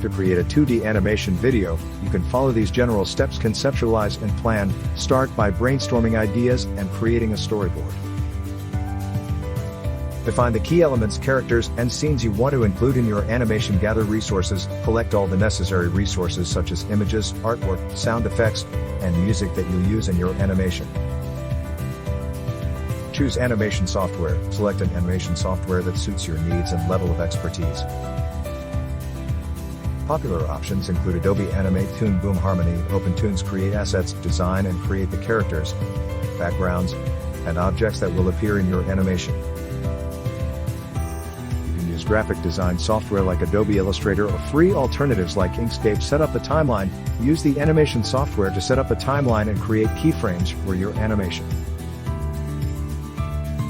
To create a 2D animation video, you can follow these general steps: conceptualize and plan. Start by brainstorming ideas and creating a storyboard. Define the key elements, characters, and scenes you want to include in your animation. Gather resources. Collect all the necessary resources such as images, artwork, sound effects, and music that you'll use in your animation. Choose animation software. Select an animation software that suits your needs and level of expertise. Popular options include Adobe Animate, Toon Boom, Harmony, OpenToonz. Create assets, design and create the characters, backgrounds, and objects that will appear in your animation. You can use graphic design software like Adobe Illustrator or free alternatives like Inkscape. Set up a timeline. Use the animation software to set up a timeline and create keyframes for your animation.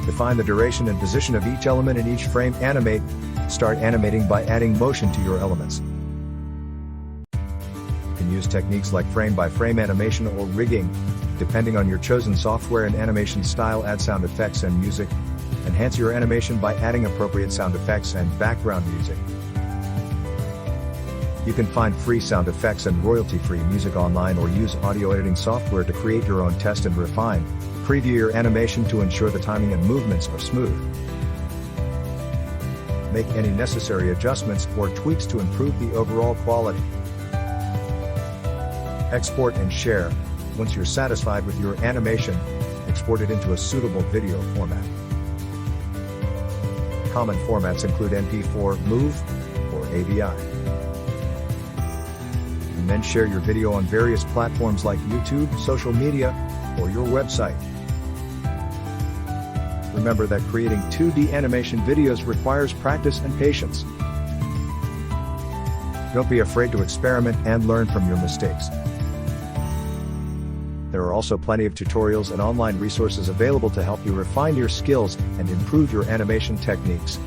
Define the duration and position of each element in each frame. Animate. Start animating by adding motion to your elements. You can use techniques like frame-by-frame animation or rigging, depending on your chosen software and animation style. Add sound effects and music. Enhance your animation by adding appropriate sound effects and background music. You can find free sound effects and royalty-free music online or use audio editing software to create your own. Test and refine. Preview your animation to ensure the timing and movements are smooth. Make any necessary adjustments or tweaks to improve the overall quality. Export and share. Once you're satisfied with your animation, export it into a suitable video format. Common formats include MP4, MOV, or AVI. And then share your video on various platforms like YouTube, social media, or your website. Remember that creating 2D animation videos requires practice and patience. Don't be afraid to experiment and learn from your mistakes. There are also plenty of tutorials and online resources available to help you refine your skills and improve your animation techniques.